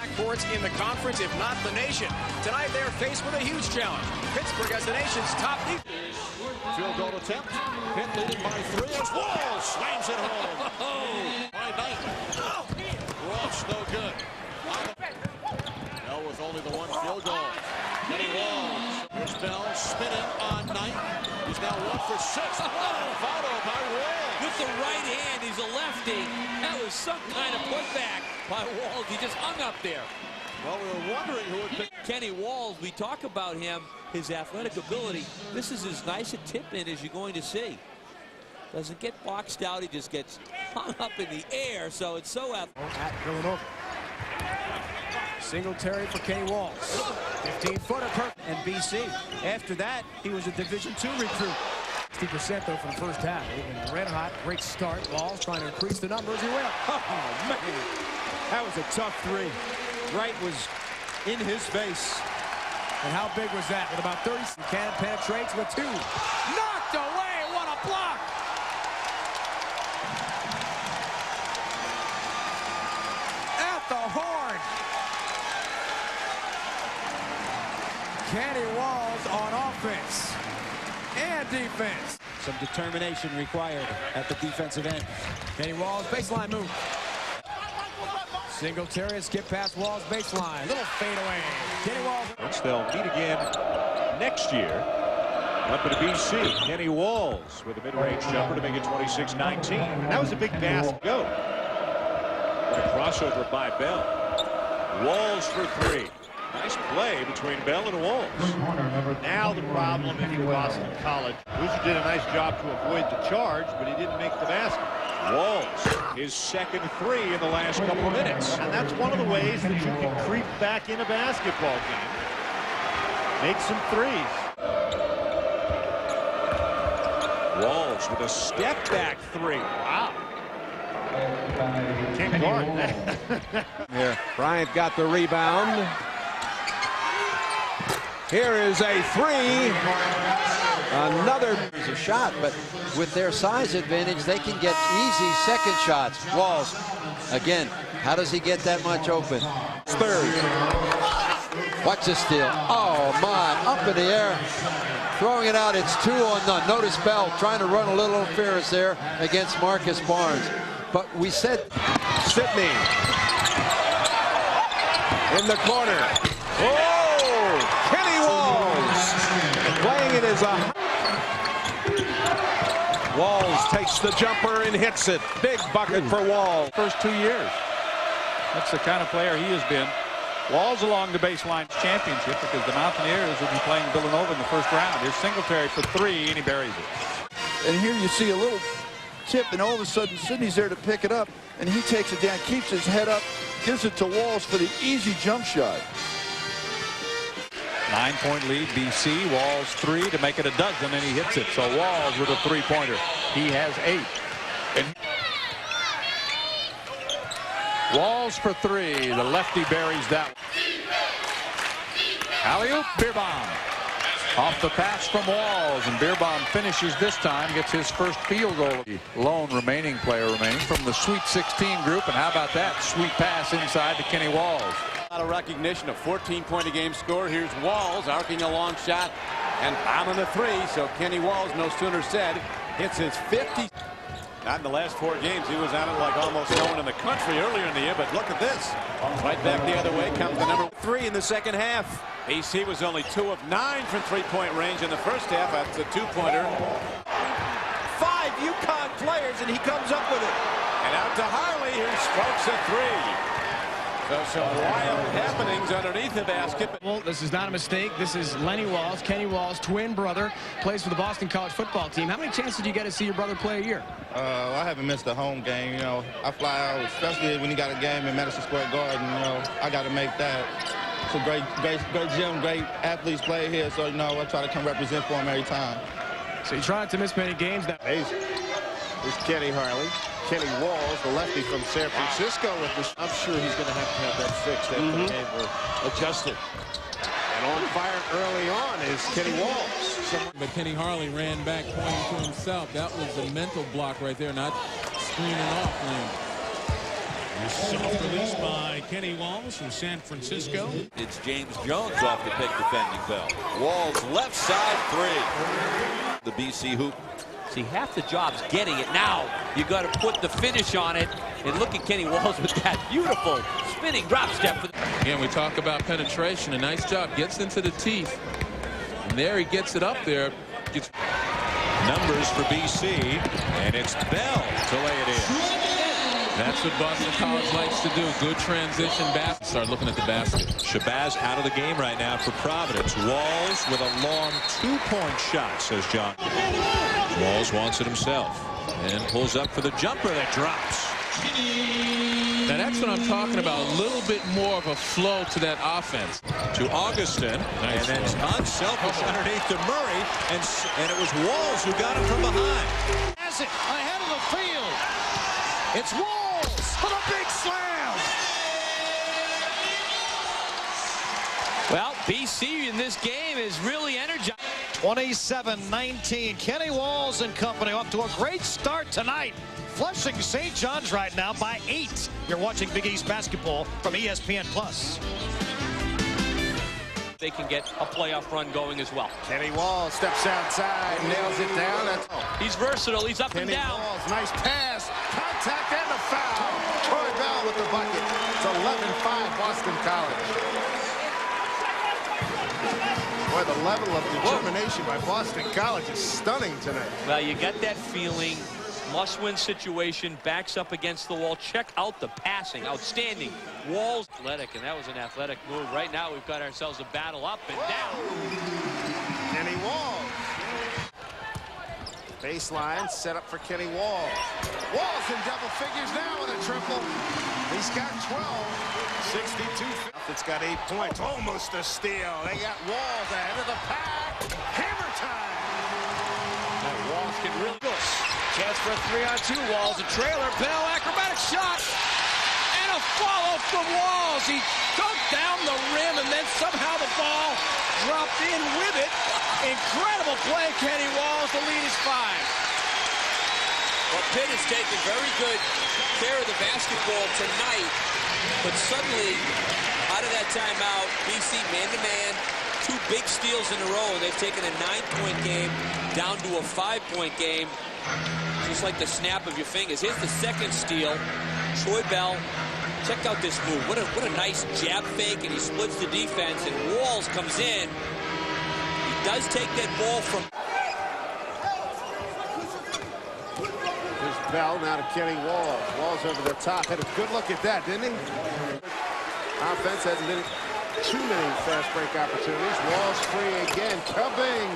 Backcourts in the conference, if not the nation. Tonight they're faced with a huge challenge. Pittsburgh as the nation's top defense. Field goal attempt. Pitt leading by 3 as Walls slams it home. By Knight. Ross no good. Bell with only the one field goal. Kenny Walls. Here's Bell spinning on Knight. He's now 1 for 6. Followed by Walls. With the right hand, he's a lefty. That was some kind of putback by Walls. He just hung up there. Well, we were wondering who would pick. Kenny Walls, we talk about him, his athletic ability. This is as nice a tip-in as you're going to see. Doesn't get boxed out. He just gets hung up in the air, so it's so athletic. At Villanova. Singletary for Kenny Walls. 15-footer and BC. After that, he was a Division II recruit. 60% though for the first half. They've been red hot. Great start. Walls trying to increase the numbers. He went. Oh, man. That was a tough three. Wright was in his face. And how big was that? With about 30. Cannon penetrates with 2. Knocked away. What a block. At the horn. Kenny Walls on offense and defense. Some determination required at the defensive end. Kenny Walls, baseline move. Singletary, skip past Walls, baseline. Little fadeaway. Kenny Walls. They'll meet again next year. Up to BC. Kenny Walls with a mid-range jumper to make it 26-19. That was a big basket. Go. A crossover by Bell. Walls for 3. Nice play between Bell and Walls. Now the problem if you're Boston College. Boozer did a nice job to avoid the charge, but he didn't make the basket. Walls, his second 3 in the last couple of minutes. And that's one of the ways that you can creep back in a basketball game. Make some threes. Walls with a step-back 3. Wow. Can't guard that. Here, Bryant got the rebound. Here is a 3. Another is a shot, but with their size advantage, they can get easy second shots. Walls, again, how does he get that much open? third. Watch the steal. Oh, my, up in the air. Throwing it out, it's 2 on none. Notice Bell trying to run a little interference there against Marcus Barnes. But we said... Sidney in the corner. Oh, Kenny Walls playing it as a... Walls takes the jumper and hits it. Big bucket for Walls. First 2 years. That's the kind of player he has been. Walls along the baseline championship because the Mountaineers will be playing Villanova in the first round. Here's Singletary for 3, and he buries it. And here you see a little tip, and all of a sudden Sidney's there to pick it up, and he takes it down, keeps his head up, gives it to Walls for the easy jump shot. 9-point lead, BC. Walls 3 to make it a dozen, and he hits it. So Walls with a 3-pointer. He has 8. And Walls for 3. The lefty buries that. Alley-oop, Beerbaum. Off the pass from Walls, and Beerbaum finishes this time, gets his first field goal. The lone remaining player remaining from the Sweet 16 group, and how about that? Sweet pass inside to Kenny Walls. A lot of recognition, a 14-point-a-game score. Here's Walls arcing a long shot and bombing the 3. So Kenny Walls, no sooner said, hits his 50. Not in the last 4 games. He was at it like almost no one in the country earlier in the year. But look at this. Right back the other way comes the number 3 in the second half. BC was only 2 of 9 from three-point range in the first half. That's a 2-pointer. 5 UConn players, and he comes up with it. And out to Harley, who strokes a 3. So some wild happenings underneath the basket. Well, this is not a mistake. This is Lenny Walls, Kenny Walls, twin brother, plays for the Boston College football team. How many chances did you get to see your brother play a year? I haven't missed a home game. You know, I fly out, especially when you got a game in Madison Square Garden. You know, I got to make that. It's a great gym, great athletes play here. So, you know, I try to come represent for them every time. So you try not to miss many games. Amazing. Here's Kenny Harley. Kenny Walls, the lefty from San Francisco. I'm sure he's going to have that fixed after the game or adjusted. And on fire early on is Kenny Walls. But Kenny Harley ran back pointing to himself. That was a mental block right there, not screening off him. Soft release by Kenny Walls from San Francisco. It's James Jones off the pick defending Bell. Walls left side three. The BC hoop. See, half the job's getting it. Now you got to put the finish on it. And look at Kenny Walls with that beautiful spinning drop step. Again, we talk about penetration. A nice job. Gets into the teeth. And there he gets it up there. Gets numbers for BC, and it's Bell to lay it in. That's what Boston College likes to do. Good transition basket. Start looking at the basket. Shabazz out of the game right now for Providence. Walls with a long two-point shot, says John. Walls wants it himself and pulls up for the jumper that drops. Now that's what I'm talking about. A little bit more of a flow to that offense. To Augustin, nice. And then unselfish underneath to Murray, and it was Walls who got him from behind. Has it ahead of the field. It's Walls for the big slam. Well, BC in this game is really energized. 27-19. Kenny Walls and company off to a great start tonight. Flushing St. John's right now by 8. You're watching Big East basketball from ESPN+. They can get a playoff run going as well. Kenny Walls steps outside, nails it down. He's versatile. He's up Kenny and down. Walls, nice pass, contact and a foul. Troy Bell with the bucket. It's 11-5 Boston College. Boy, the level of determination by Boston College is stunning tonight. Well, you get that feeling. Must-win situation, backs up against the wall. Check out the passing. Outstanding. Walls athletic, and that was an athletic move. Right now, we've got ourselves a battle up and down. Kenny Walls. Baseline set up for Kenny Walls. Walls in double figures now with a triple. He's got 12. 62. It's got 8 points. Almost a steal. They got Walls ahead of the pack. Hammer time. That Walls can really go. Chance for a 3-on-2. Walls a trailer. Bell acrobatic shot. And a follow from Walls. He dunked down the rim and then somehow the ball dropped in with it. Incredible play, Kenny Walls. The lead is 5. Well, Pitt has taken very good care of the basketball tonight, but suddenly, out of that timeout, BC man-to-man, 2 big steals in a row, and they've taken a 9-point game down to a 5-point game, just like the snap of your fingers. Here's the second steal. Troy Bell, check out this move. What a nice jab fake, and he splits the defense, and Walls comes in. He does take that ball from... Bell now to Kenny Walls. Walls over the top. Had a good look at that, didn't he? Offense hasn't been too many fast break opportunities. Walls free again. Cubbing.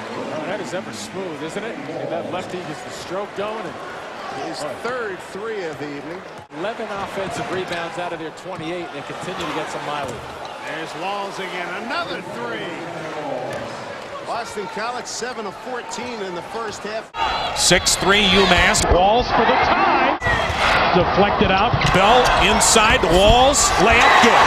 Oh, that is ever smooth, isn't it? And that lefty gets the stroke going. And his third 3 of the evening. 11 offensive rebounds out of their 28. They continue to get some mileage. There's Walls again. Another 3. Boston College 7 of 14 in the first half. 6-3 UMass. Walls for the tie. Deflected out. Bell inside. Walls. Layup good.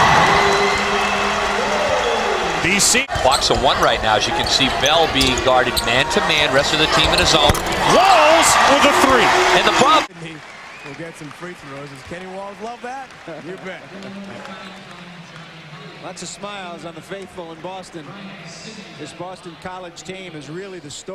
BC. Clock's a 1 right now. As you can see, Bell being guarded man-to-man. Rest of the team in his zone. Walls with a 3. And the problem. We'll get some free throws. Does Kenny Walls love that? You bet. Lots of smiles on the faithful in Boston. This Boston College team is really the story.